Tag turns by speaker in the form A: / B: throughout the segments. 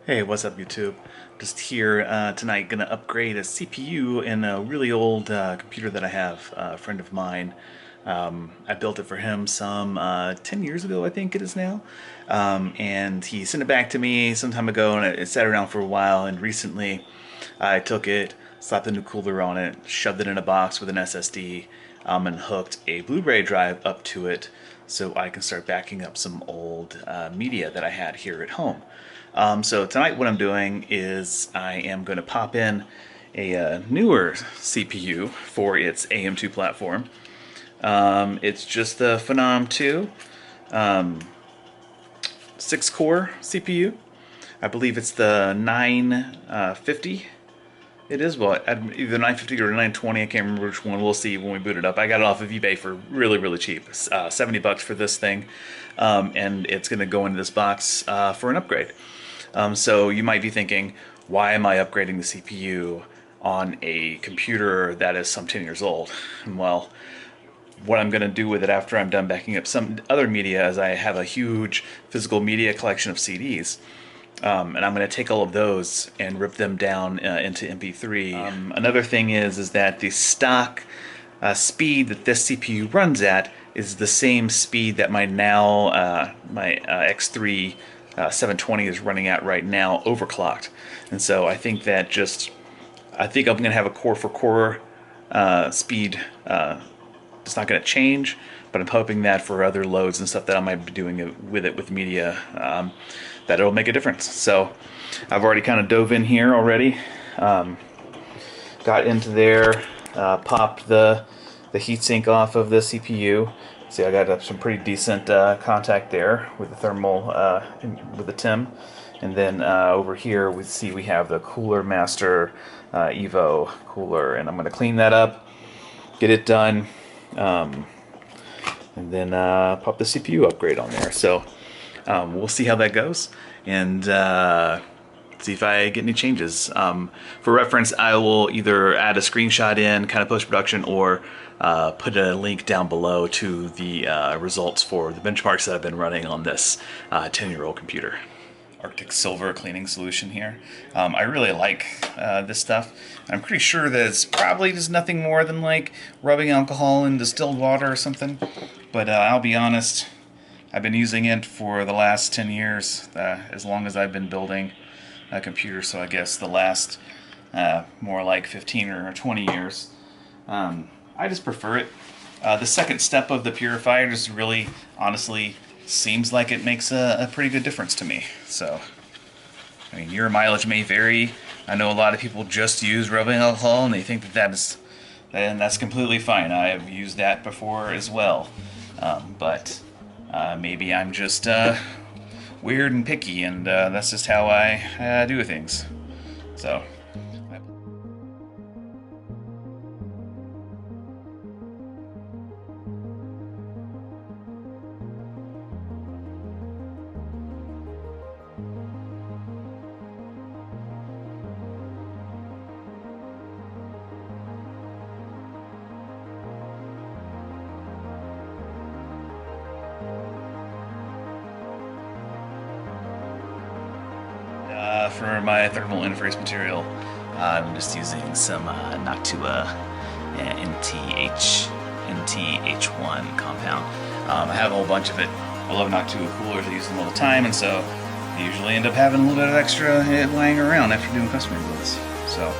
A: Hey, what's up, YouTube? Just here tonight, gonna upgrade a CPU in a really old computer that I have. A friend of mine, I built it for him some 10 years ago, I think it is now. And he sent it back to me some time ago, and it sat around for a while. And recently, I took it, slapped a new cooler on it, shoved it in a box with an SSD, and hooked a Blu-ray drive up to it so I can start backing up some old media that I had here at home. So tonight what I'm doing is I am going to pop in a newer CPU for its AM2 platform. It's just the Phenom 2 6-core CPU. I believe it's the 950. It is either 950 or 920. I can't remember which one. We'll see when we boot it up. I got it off of eBay for really, really cheap. $70 for this thing, and it's going to go into this box for an upgrade. So you might be thinking, why am I upgrading the CPU on a computer that is some 10 years old? Well, what I'm going to do with it after I'm done backing up some other media is I have a huge physical media collection of CDs. And I'm going to take all of those and rip them down into MP3. Another thing is that the stock speed that this CPU runs at is the same speed that my X3 720 is running at right now, overclocked. And so I think I'm going to have a core for core speed. It's not going to change, but I'm hoping that for other loads and stuff that I might be doing with media, that it'll make a difference. So I've already kind of dove in here already, got into there, popped the heatsink off of the CPU. See, I got some pretty decent contact there with the thermal, with the TIM. And then over here we have the Cooler Master Evo cooler, and I'm going to clean that up, get it done, and then pop the CPU upgrade on there. So we'll see how that goes, and see if I get any changes. For reference, I will either add a screenshot in kind of post-production or put a link down below to the results for the benchmarks that I've been running on this 10-year-old computer. Arctic Silver cleaning solution here. I really like this stuff. I'm pretty sure that it's probably just nothing more than like rubbing alcohol in distilled water or something. But I'll be honest, I've been using it for the last 10 years, as long as I've been building a computer, so I guess the last more like 15 or 20 years. I just prefer it. The second step of the purifier just really, honestly, seems like it makes a pretty good difference to me. So, I mean, your mileage may vary. I know a lot of people just use rubbing alcohol and they think that's completely fine. I've used that before as well. But maybe I'm just weird and picky, and that's just how I do things. So. For my thermal interface material, I'm just using some Noctua NTH1 compound. I have a whole bunch of it. I love Noctua coolers. I use them all the time, and so I usually end up having a little bit of extra lying around after doing customer builds. So.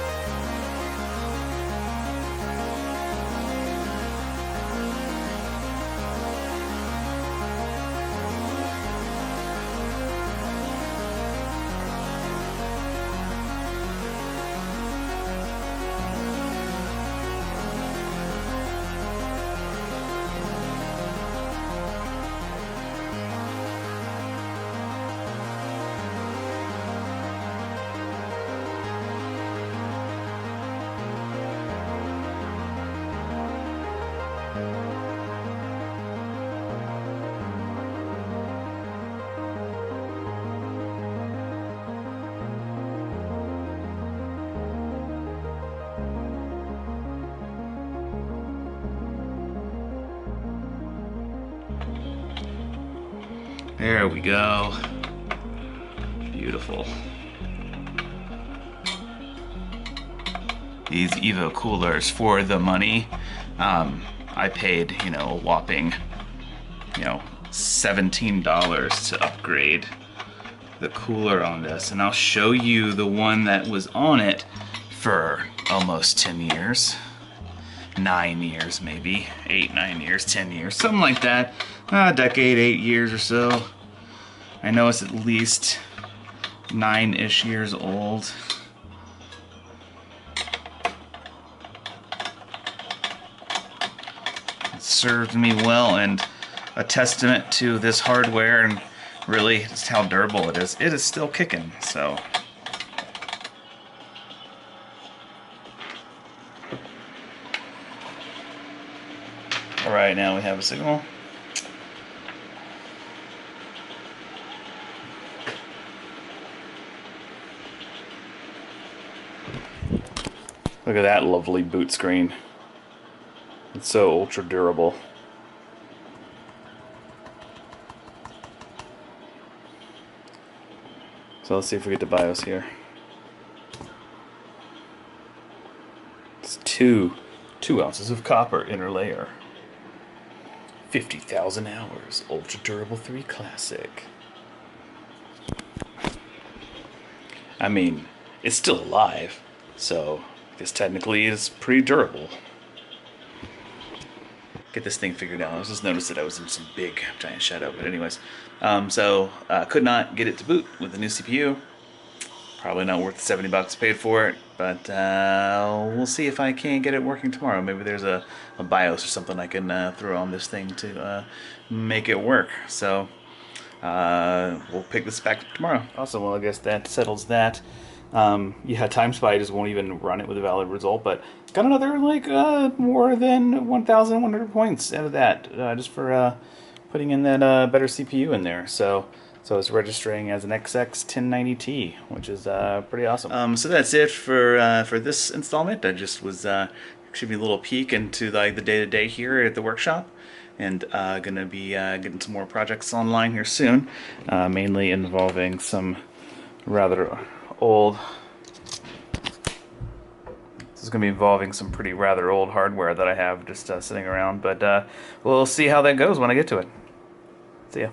A: There we go. Beautiful. these Evo coolers for the money. I paid, you know, a whopping, you know, $17 to upgrade the cooler on this, and I'll show you the one that was on it for almost 10 years. 9 years, maybe 8, 9 years, 10 years, something like that. A decade, 8 years or so. I know it's at least 9-ish years old. It served me well, and a testament to this hardware and really just how durable it is. It is still kicking, so. Alright, now we have a signal. Look at that lovely boot screen. It's so ultra durable. So let's see if we get to BIOS here. It's 2 ounces of copper inner layer. 50,000 hours, ultra durable 3 classic. I mean, it's still alive, so I guess technically it's pretty durable. Get this thing figured out. I just noticed that I was in some big giant shadow, but anyways. Could not get it to boot with the new CPU. Probably not worth the 70 bucks paid for it, but we'll see if I can get it working tomorrow. Maybe there's a BIOS or something I can throw on this thing to make it work. So we'll pick this back up tomorrow. Awesome. Well, I guess that settles that. Yeah, TimeSpy just won't even run it with a valid result, but got another like more than 1,100 points out of that just for putting in that better CPU in there. So it's registering as an XX 1090T, which is pretty awesome. So that's it for this installment. I just was giving you a little peek into like the day-to-day here at the workshop, and gonna be getting some more projects online here soon, mainly involving some rather old. This is going to be involving some pretty rather old hardware that I have just sitting around, but we'll see how that goes when I get to it. See ya.